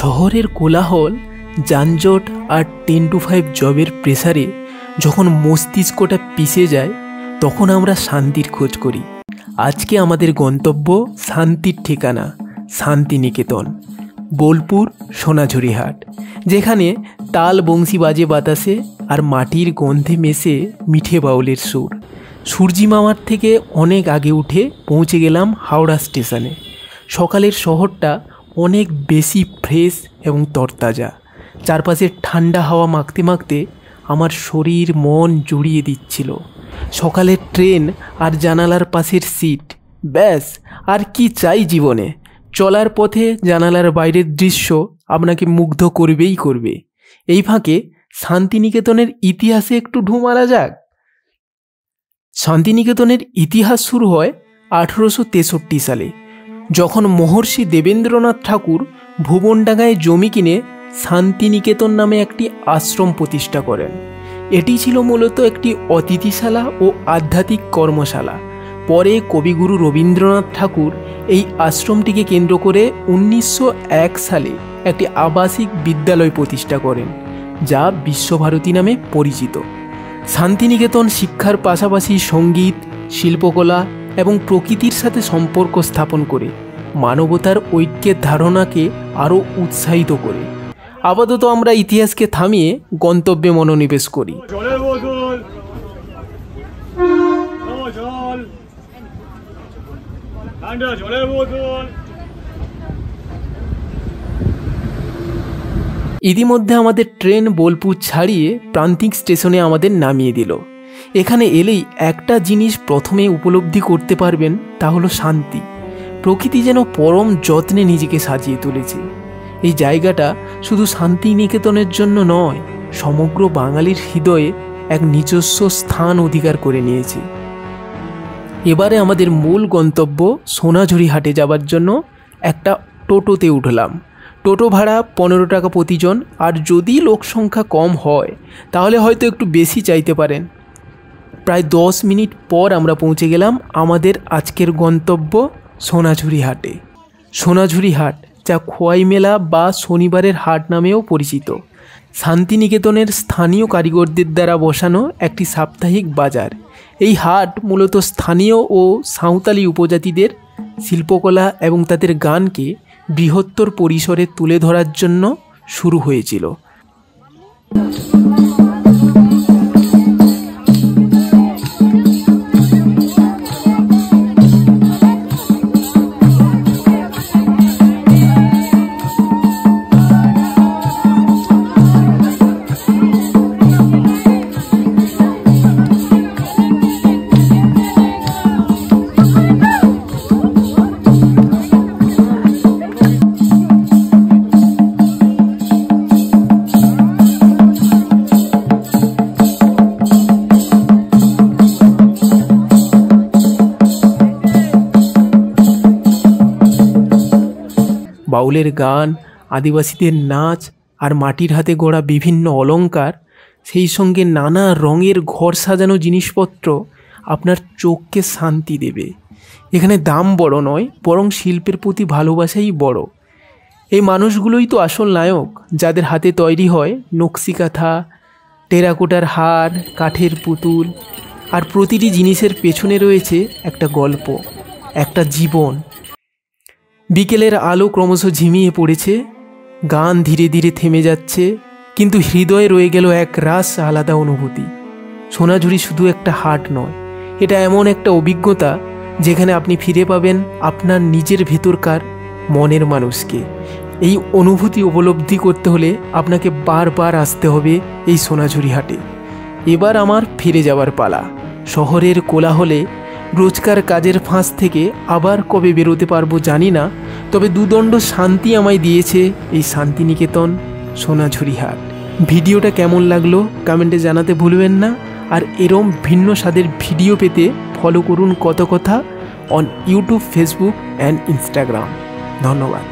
শহরের কোলাহল, যানজট আর 10 to 5 জবের প্রেসারে যখন মস্তিষ্কটা পিষে যায় তখন আমরা শান্তির খোঁজ করি। আজকে আমাদের গন্তব্য শান্তির ঠিকানা শান্তিনিকেতন, বোলপুর সোনাঝুরিহাট, যেখানে তাল বংশী বাজে বাতাসে আর মাটির গন্ধে মেশে মিঠে বাউলের সুর। সূর্যি মামার থেকে অনেক আগে উঠে পৌঁছে গেলাম হাওড়া স্টেশনে। সকালের শহরটা অনেক বেশি ফ্রেশ এবং তরতাজা। চারপাশের ঠান্ডা হাওয়া মাখতে মাখতে আমার শরীর মন জুড়িয়ে দিচ্ছিল। সকালের ট্রেন আর জানালার পাশের সিট, ব্যাস আর কি চাই জীবনে। চলার পথে জানালার বাইরের দৃশ্য আপনাকে মুগ্ধ করবেই করবে। এই ফাঁকে শান্তিনিকেতনের ইতিহাসে একটু ঢুঁ মারা যাক। শান্তিনিকেতনের ইতিহাস শুরু হয় 1863 সালে, যখন মহর্ষি দেবেন্দ্রনাথ ঠাকুর ভুবনডাঙ্গায় জমি কিনে শান্তিনিকেতন নামে একটি আশ্রম প্রতিষ্ঠা করেন। এটি ছিল মূলত একটি অতিথিশালা ও আধ্যাত্মিক কর্মশালা। পরে কবিগুরু রবীন্দ্রনাথ ঠাকুর এই আশ্রমটিকে কেন্দ্র করে 1901 সালে একটি আবাসিক বিদ্যালয় প্রতিষ্ঠা করেন, যা বিশ্বভারতী নামে পরিচিত। শান্তিনিকেতন শিক্ষার পাশাপাশি সঙ্গীত, শিল্পকলা এবং প্রকৃতির সাথে সম্পর্ক স্থাপন করে মানবতার ঐক্যের ধারণাকে আরও উৎসাহিত করে। আপাতত আমরা ইতিহাসকে থামিয়ে গন্তব্যে মনোনিবেশ করি। ইতিমধ্যে আমাদের ট্রেন বোলপুর ছাড়িয়ে প্রান্তিক স্টেশনে আমাদের নামিয়ে দিল। এখানে এলেই একটা জিনিস প্রথমে উপলব্ধি করতে পারবেন, তা হলো শান্তি। প্রকৃতি যেন পরম যত্নে নিজেকে সাজিয়ে তুলেছে। এই জায়গাটা শুধু শান্তিনিকেতনের জন্য নয়, সমগ্র বাঙালির হৃদয়ে এক নিজস্ব স্থান অধিকার করে নিয়েছে। এবারে আমাদের মূল গন্তব্য সোনাঝুরিহাটে যাবার জন্য একটা টোটোতে উঠলাম। টোটো ভাড়া 15 টাকা প্রতিজন, আর যদি লোক সংখ্যা কম হয় তাহলে হয়তো একটু বেশি চাইতে পারেন। প্রায় 10 মিনিট পর আমরা পৌঁছে গেলাম আমাদের আজকের গন্তব্য সোনাঝুরিহাটে। সোনাঝুরিহাট, যা খোয়াই মেলা বা শনিবারের হাট নামেও পরিচিত, শান্তিনিকেতনের স্থানীয় কারিগরদের দ্বারা বসানো একটি সাপ্তাহিক বাজার। এই হাট মূলত স্থানীয় ও সাঁওতালি উপজাতিদের শিল্পকলা এবং তাদের গানকে বৃহত্তর পরিসরে তুলে ধরার জন্য শুরু হয়েছিল। বাউলের গান, আদিবাসীদের নাচ আর মাটির হাতে গড়া বিভিন্ন অলংকার, সেই সঙ্গে নানা রঙের ঘর সাজানো জিনিসপত্র আপনার চোখকে শান্তি দেবে। এখানে দাম বড় নয়, বরং শিল্পের প্রতি ভালোবাসাই বড়। এই মানুষগুলোই তো আসল নায়ক, যাদের হাতে তৈরি হয় নকশি কাঁথা, টেরাকোটার হার, কাঠের পুতুল, আর প্রতিটি জিনিসের পেছনে রয়েছে একটা গল্প, একটা জীবন। বিকেলের আলো ক্রমশ ঝিমিয়ে পড়েছে, গান ধীরে ধীরে থেমে যাচ্ছে, কিন্তু হৃদয়ে রয়ে গেল এক রাস আলাদা অনুভূতি। সোনাঝুরি শুধু একটা হাট নয়, এটা এমন একটা অভিজ্ঞতা যেখানে আপনি ফিরে পাবেন আপনার নিজের ভেতরকার মনের মানুষকে। এই অনুভূতি উপলব্ধি করতে হলে আপনাকে বারবার আসতে হবে এই সোনাঝুরিহাটে। এবার আমার ফিরে যাওয়ার পালা। শহরের কোলাহলে, রোজকার কাজের ফাঁস থেকে আবার কবে বেরোতে পারবো জানি না, তবে দুদণ্ড শান্তি আমায় দিয়েছে এই শান্তিনিকেতন সোনাঝুরিহাট। ভিডিওটা কেমন লাগলো কমেন্টে জানাতে ভুলবেন না। আর এরম ভিন্ন স্বাদের ভিডিও পেতে ফলো করুন কত কথা on YouTube, Facebook and Instagram. ধন্যবাদ।